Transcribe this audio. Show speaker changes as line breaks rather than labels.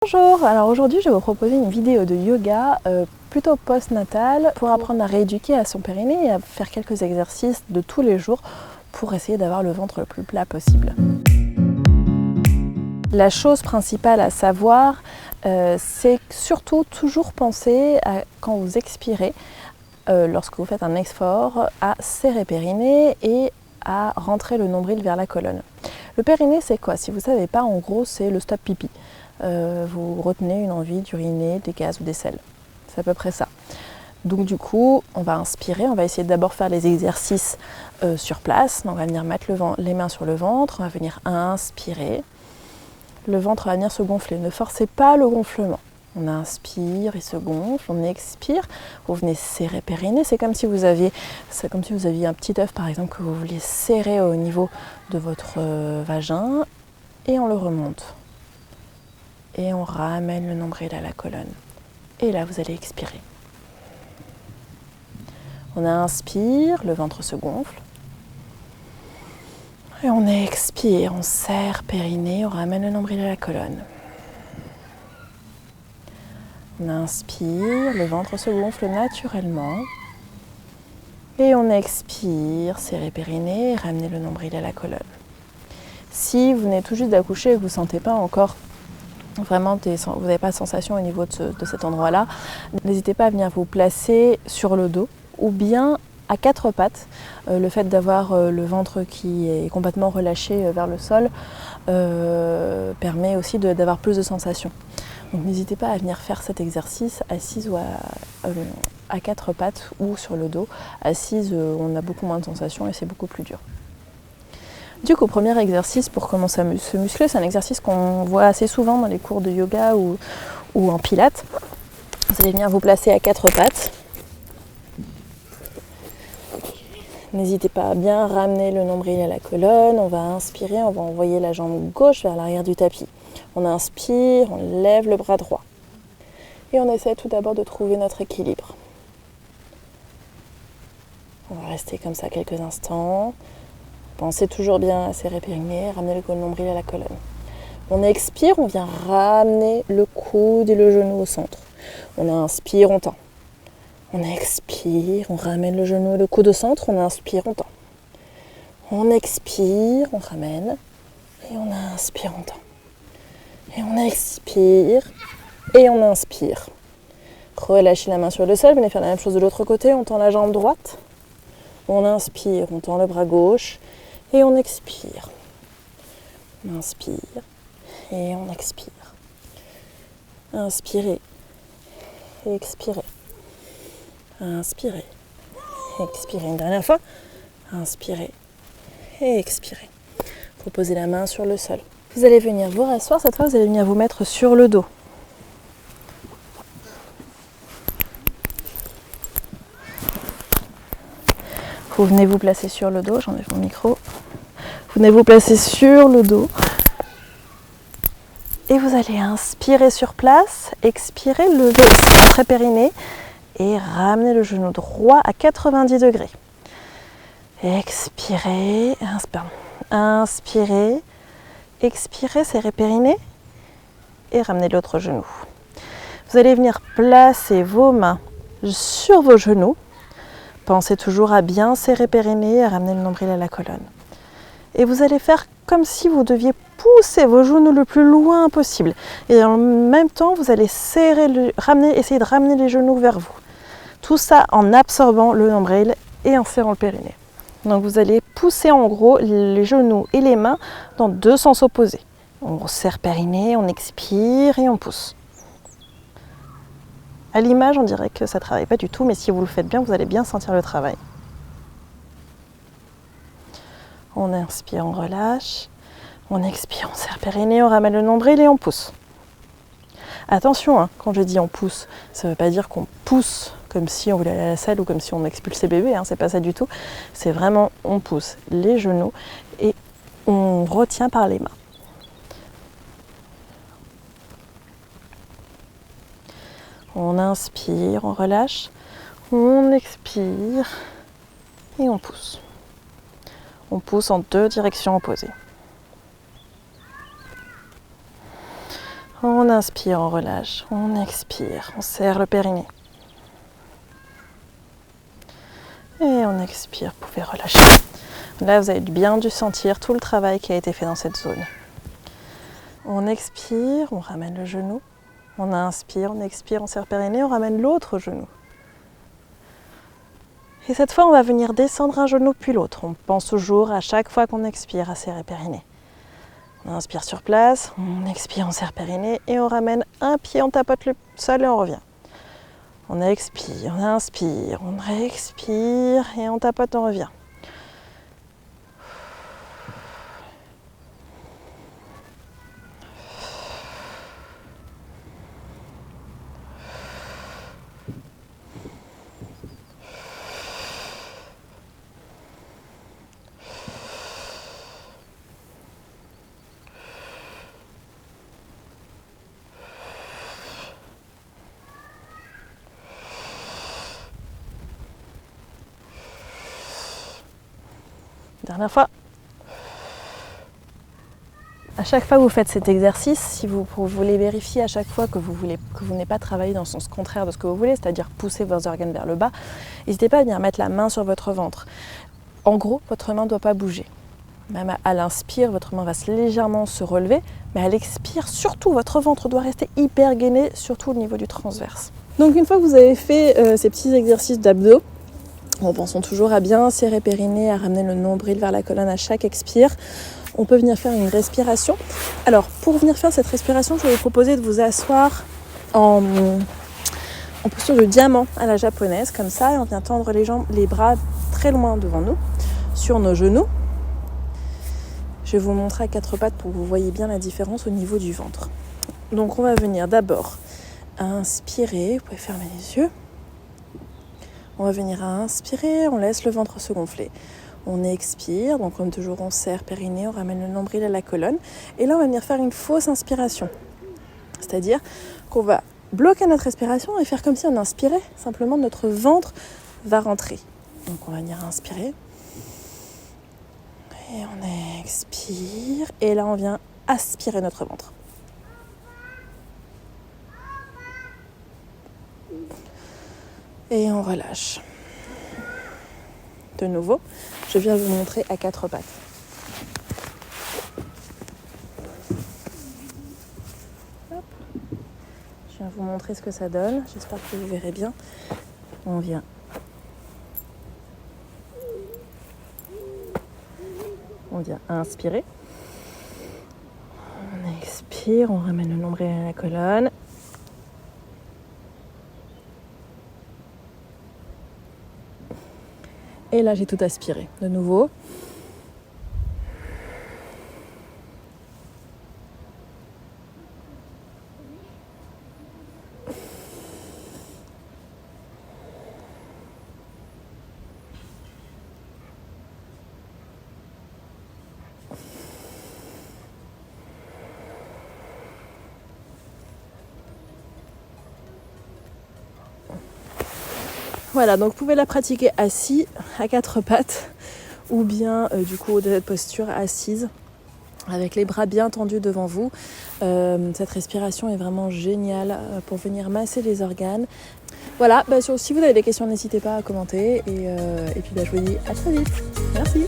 Bonjour, alors aujourd'hui je vais vous proposer une vidéo de yoga plutôt post-natal pour apprendre à rééduquer à son périnée et à faire quelques exercices de tous les jours pour essayer d'avoir le ventre le plus plat possible. La chose principale à savoir, c'est surtout toujours penser à, quand vous expirez, lorsque vous faites un effort, à serrer périnée et à rentrer le nombril vers la colonne. Le périnée c'est quoi? Si vous ne savez pas, en gros c'est le stop pipi. Vous retenez une envie d'uriner, des gaz ou des selles. C'est à peu près ça. Donc du coup, on va inspirer, on va essayer d'abord faire les exercices sur place. Donc, on va venir mettre les mains sur le ventre, on va venir inspirer. Le ventre va venir se gonfler. Ne forcez pas le gonflement. On inspire, il se gonfle, on expire, vous venez serrer périnée. C'est comme si vous aviez un petit œuf par exemple que vous vouliez serrer au niveau de votre vagin et on le remonte. Et on ramène le nombril à la colonne. Et là, vous allez expirer. On inspire, le ventre se gonfle. Et on expire, on serre périnée, on ramène le nombril à la colonne. On inspire, le ventre se gonfle naturellement. Et on expire, serrer périnée, ramener le nombril à la colonne. Si vous venez tout juste d'accoucher et que vous ne sentez pas encore vraiment, vous n'avez pas de sensation au niveau de cet endroit-là, n'hésitez pas à venir vous placer sur le dos ou bien à quatre pattes. Le fait d'avoir le ventre qui est complètement relâché vers le sol permet aussi d'avoir plus de sensations. Donc n'hésitez pas à venir faire cet exercice assise ou à quatre pattes ou sur le dos. Assise, on a beaucoup moins de sensations et c'est beaucoup plus dur. Du coup, premier exercice pour commencer à se muscler, c'est un exercice qu'on voit assez souvent dans les cours de yoga ou en pilates. Vous allez venir vous placer à quatre pattes. N'hésitez pas à bien ramener le nombril à la colonne. On va inspirer, on va envoyer la jambe gauche vers l'arrière du tapis. On inspire, on lève le bras droit. Et on essaie tout d'abord de trouver notre équilibre. On va rester comme ça quelques instants. Pensez toujours bien à serrer périnée, ramener le nombril à la colonne. On expire, on vient ramener le coude et le genou au centre. On inspire, on tend. On expire, on ramène le genou et le coude au centre, on inspire, on tend. On expire, on ramène, et on inspire, on tend. Et on expire, et on inspire. Relâchez la main sur le sol, venez faire la même chose de l'autre côté, on tend la jambe droite. On inspire, on tend le bras gauche. Et on expire. On inspire et on expire. Inspirez et expirez. Inspirez et expirez. Une dernière fois. Inspirez et expirez. Vous posez la main sur le sol. Vous allez venir vous rasseoir. Cette fois, vous allez venir vous mettre sur le dos. Vous venez vous placer sur le dos. J'enlève mon micro. Vous venez vous placer sur le dos et vous allez inspirer sur place, expirer, lever très périnée et ramener le genou droit à 90 degrés. Expirez, inspirez, expirez, serrez périnée et ramenez l'autre genou. Vous allez venir placer vos mains sur vos genoux. Pensez toujours à bien serrer périnée et à ramener le nombril à la colonne. Et vous allez faire comme si vous deviez pousser vos genoux le plus loin possible. Et en même temps, vous allez essayer de ramener les genoux vers vous. Tout ça en absorbant le nombril et en serrant le périnée. Donc vous allez pousser en gros les genoux et les mains dans deux sens opposés. On serre périnée, on expire et on pousse. À l'image, on dirait que ça ne travaille pas du tout, mais si vous le faites bien, vous allez bien sentir le travail. On inspire, on relâche. On expire, on serre périnée, on ramène le nombril et on pousse. Attention, quand je dis on pousse, ça ne veut pas dire qu'on pousse comme si on voulait aller à la salle ou comme si on expulsait bébé, c'est pas ça du tout. C'est vraiment on pousse les genoux et on retient par les mains. On inspire, on relâche, on expire et on pousse. On pousse en deux directions opposées. On inspire, on relâche. On expire, on serre le périnée. Et on expire, vous pouvez relâcher. Là, vous avez bien dû sentir tout le travail qui a été fait dans cette zone. On expire, on ramène le genou. On inspire, on expire, on serre le périnée, on ramène l'autre genou. Et cette fois, on va venir descendre un genou puis l'autre. On pense toujours à chaque fois qu'on expire à serrer périnée. On inspire sur place, on expire, on serre périnée et on ramène un pied, on tapote le sol et on revient. On expire, on inspire, on réexpire et on tapote, on revient. Dernière fois. À chaque fois que vous faites cet exercice, si vous voulez vérifier à chaque fois que vous n'avez pas travaillé dans le sens contraire de ce que vous voulez, c'est-à-dire pousser vos organes vers le bas, n'hésitez pas à venir mettre la main sur votre ventre. En gros, votre main ne doit pas bouger. Même à l'inspire, votre main va légèrement se relever, mais à l'expire, surtout, votre ventre doit rester hyper gainé, surtout au niveau du transverse. Donc une fois que vous avez fait ces petits exercices d'abdos, en pensant toujours à bien serrer périnée, à ramener le nombril vers la colonne à chaque expire, on peut venir faire une respiration. Alors, pour venir faire cette respiration, je vais vous proposer de vous asseoir en posture de diamant à la japonaise, comme ça, et on vient tendre les jambes, les bras très loin devant nous, sur nos genoux. Je vais vous montrer à quatre pattes pour que vous voyez bien la différence au niveau du ventre. Donc, on va venir d'abord inspirer, vous pouvez fermer les yeux. On va venir à inspirer, on laisse le ventre se gonfler. On expire, donc comme toujours on serre périnée, on ramène le nombril à la colonne. Et là on va venir faire une fausse inspiration. C'est-à-dire qu'on va bloquer notre respiration et faire comme si on inspirait. Simplement notre ventre va rentrer. Donc on va venir inspirer. Et on expire. Et là on vient aspirer notre ventre. Et on relâche. De nouveau, je viens vous montrer à quatre pattes. Hop. Je viens vous montrer ce que ça donne. J'espère que vous verrez bien. On vient. On vient inspirer. On expire, on ramène le nombril à la colonne. Et là, j'ai tout aspiré. De nouveau. Voilà, donc vous pouvez la pratiquer assis, à quatre pattes, ou bien du coup de cette posture assise, avec les bras bien tendus devant vous. Cette respiration est vraiment géniale pour venir masser les organes. Voilà, si vous avez des questions, n'hésitez pas à commenter. Et puis je vous dis à très vite. Merci.